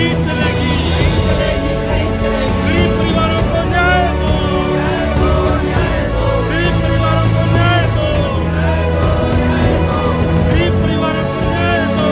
नहीं चलेगी, गरीब परिवारों को न्याय दो, गरीब परिवारों को न्याय दो, गरीब परिवारों को न्याय दो।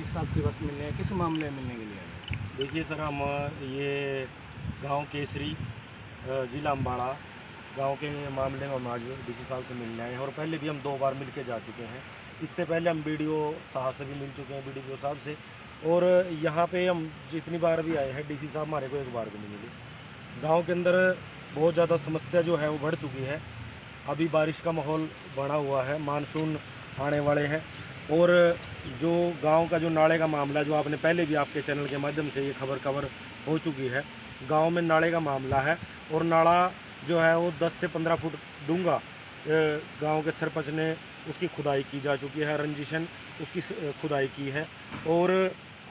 साहब के बस मिलने किस मामले में मिलने के लिए आए? देखिए सर, हम ये गांव केसरी जिला अम्बाड़ा गांव के मामले में हम आज डीसी साहब से मिलने आए हैं और पहले भी हम 2 बार मिल के जा चुके हैं। इससे पहले हम बीडीओ साहब से भी मिल चुके हैं, बीडीओ साहब से। और यहाँ पे हम जितनी बार भी आए हैं डीसी साहब हमारे को एक बार भी नहीं मिले। गाँव के अंदर बहुत ज़्यादा समस्या जो है वो बढ़ चुकी है। अभी बारिश का माहौल बना हुआ है, मानसून आने वाले हैं और जो गांव का जो नाले का मामला, जो आपने पहले भी आपके चैनल के माध्यम से ये खबर कवर हो चुकी है, गांव में नाले का मामला है और नाला जो है वो 10 से 15 फुट डूंगा गांव के सरपंच ने उसकी खुदाई की जा चुकी है, रंजिशन उसकी खुदाई की है और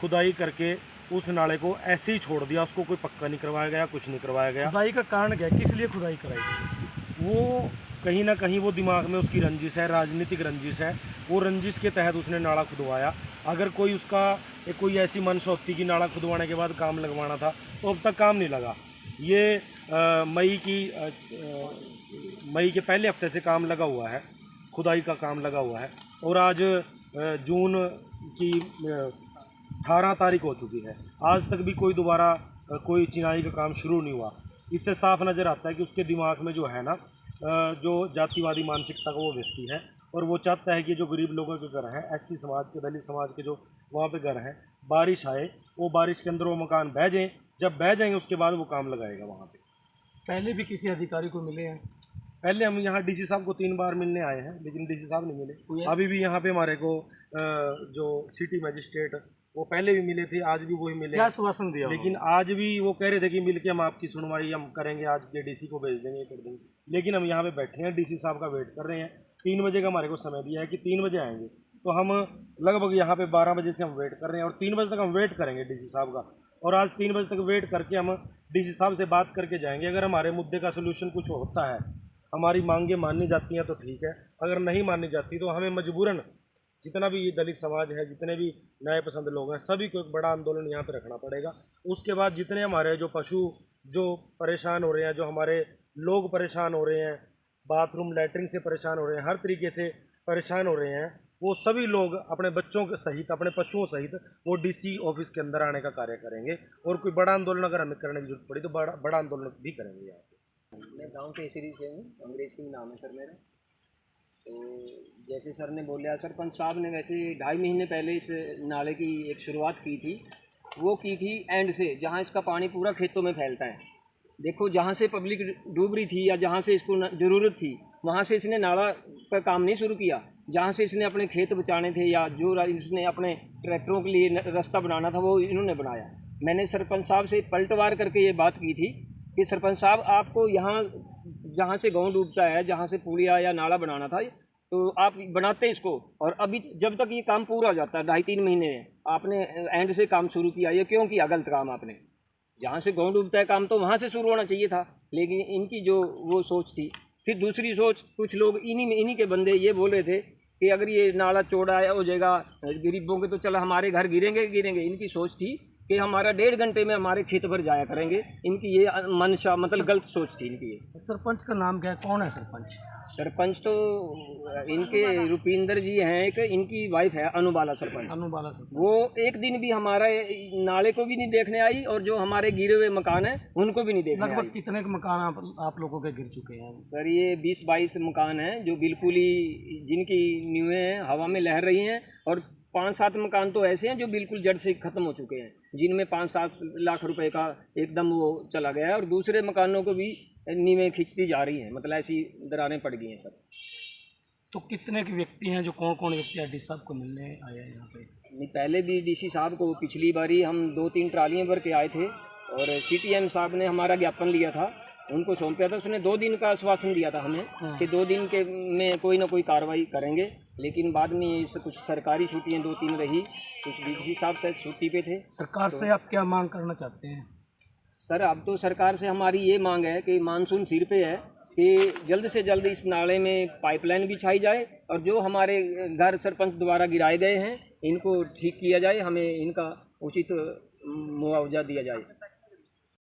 खुदाई करके उस नाले को ऐसे ही छोड़ दिया, उसको कोई पक्का नहीं करवाया गया, कुछ नहीं करवाया गया। खुदाई का कारण क्या है, किस लिए खुदाई कराई गई? वो कहीं ना कहीं वो दिमाग में उसकी रंजिश है, राजनीतिक रंजिश है। वो रंजिश के तहत उसने नाला खुदवाया। अगर कोई उसका कोई ऐसी मंशा होती कि नाला खुदवाने के बाद काम लगवाना था तो अब तक काम नहीं लगा। ये मई के पहले हफ्ते से काम लगा हुआ है, खुदाई का काम लगा हुआ है और आज जून की 18 तारीख हो चुकी है, आज तक भी कोई दोबारा कोई चिनाई का काम शुरू नहीं हुआ। इससे साफ नज़र आता है कि उसके दिमाग में जो है ना, जो जातिवादी मानसिकता का वो व्यक्ति है और वो चाहता है कि जो गरीब लोगों के घर हैं, एससी समाज के, दलित समाज के जो वहाँ पे घर हैं, बारिश आए, वो बारिश के अंदर वो मकान बह जाएँ, जब बह जाएंगे उसके बाद वो काम लगाएगा वहाँ पे। पहले भी किसी अधिकारी को मिले हैं? पहले हम यहाँ डीसी साहब को 3 बार मिलने आए हैं लेकिन डीसी साहब नहीं मिले। अभी भी यहाँ पे हमारे को जो सिटी मजिस्ट्रेट वो पहले भी मिले थे, आज भी वही मिले। क्या आश्वासन दिया? लेकिन आज भी वो कह रहे थे कि मिलके हम आपकी सुनवाई हम करेंगे, आज के डीसी को भेज देंगे, कर देंगे। लेकिन हम यहाँ पे बैठे हैं, डीसी साहब का वेट कर रहे हैं। 3 बजे का हमारे को समय दिया है कि 3 बजे आएंगे, तो हम लगभग यहाँ पे 12 बजे से हम वेट कर रहे हैं और 3 बजे तक हम वेट करेंगे डीसी साहब का। और आज 3 बजे तक वेट करके हम डीसी साहब से बात करके जाएंगे। अगर हमारे मुद्दे का सोल्यूशन कुछ होता है, हमारी मांगें माननी जाती हैं तो ठीक है, अगर नहीं माननी जाती तो हमें मजबूरन जितना भी ये दलित समाज है, जितने भी न्याय पसंद लोग हैं, सभी को एक बड़ा आंदोलन यहाँ पे रखना पड़ेगा। उसके बाद जितने हमारे जो पशु जो परेशान हो रहे हैं, जो हमारे लोग परेशान हो रहे हैं, बाथरूम लैट्रिन से परेशान हो रहे हैं, हर तरीके से परेशान हो रहे हैं, वो सभी लोग अपने बच्चों के सहित, अपने पशुओं सहित वो डीसी ऑफिस के अंदर आने का कार्य करेंगे। और कोई बड़ा आंदोलन अगर हमें करने की जरूरत पड़ी तो बड़ा आंदोलन भी करेंगे यहाँ पे। मैं गांव केसरी से हूँ, अंग्रेज सिंह नाम है सर मेरा। तो जैसे सर ने बोला, सरपंच साहब ने वैसे 2.5 महीने पहले इस नाले की एक शुरुआत की थी। वो की थी एंड से, जहाँ इसका पानी पूरा खेतों में फैलता है। देखो, जहाँ से पब्लिक डूब रही थी या जहाँ से इसको ज़रूरत थी, वहाँ से इसने नाला का काम नहीं शुरू किया। जहाँ से इसने अपने खेत बचाने थे या जो इसने अपने ट्रैक्टरों के लिए रास्ता बनाना था, वो इन्होंने बनाया। मैंने सरपंच साहब से पलटवार करके ये बात की थी कि सरपंच साहब, आपको यहाँ जहाँ से गांव डूबता है, जहाँ से पुलिया या नाला बनाना था, तो आप बनाते इसको। और अभी जब तक ये काम पूरा हो जाता है 2.5-3 महीने में, आपने एंड से काम शुरू किया। ये क्यों किया गलत काम आपने? जहाँ से गांव डूबता है काम तो वहाँ से शुरू होना चाहिए था, लेकिन इनकी जो वो सोच थी। फिर दूसरी सोच, कुछ लोग इन्हीं के बंदे ये बोल रहे थे कि अगर ये नाला चौड़ा हो जाएगा गरीबों के तो चलो हमारे घर गिरेंगे। इनकी सोच थी कि हमारा 1.5 घंटे में हमारे खेत भर जाया करेंगे। इनकी ये मनशा, मतलब गलत सोच थी इनकी। ये सरपंच का नाम क्या है, कौन है सरपंच? सरपंच तो इनके रुपिंदर जी हैं, एक इनकी वाइफ है अनुबाला सरपंच। अनुबाला सरपंच वो एक दिन भी हमारे नाले को भी नहीं देखने आई और जो हमारे गिरे हुए मकान हैं उनको भी नहीं देखने आई। लगभग कितने मकान आप लोगों के गिर चुके हैं? सर, ये 20-22 मकान हैं जो बिल्कुल ही, जिनकी नींवें हैं हवा में लहर रही हैं, और 5-7 मकान तो ऐसे हैं जो बिल्कुल जड़ से ख़त्म हो चुके हैं, जिनमें 5-7 लाख रुपए का एकदम वो चला गया है। और दूसरे मकानों को भी नींवें खींचती जा रही हैं, मतलब ऐसी दरारें पड़ गई हैं सर। तो कितने के व्यक्ति हैं, जो कौन कौन व्यक्ति डी साहब को मिलने आए हैं यहाँ पे? नहीं, पहले भी डीसी साहब को पिछली बारी हम 2-3 ट्रालियाँ भर के आए थे और सीटीएम साहब ने हमारा ज्ञापन लिया था, उनको सौंपा था। उसने 2 दिन का आश्वासन दिया था हमें कि 2 दिन के में कोई ना कोई कार्रवाई करेंगे, लेकिन बाद में इस कुछ सरकारी छुट्टियाँ 2-3 रही, कुछ डीसी साहब शायद छुट्टी पे थे। सरकार से आप क्या मांग करना चाहते हैं? सर अब तो सरकार से हमारी ये मांग है कि मानसून सिर पे है कि जल्द से जल्द इस नाले में पाइपलाइन बिछाई जाए और जो हमारे घर सरपंच द्वारा गिराए गए हैं इनको ठीक किया जाए, हमें इनका उचित मुआवजा दिया जाए।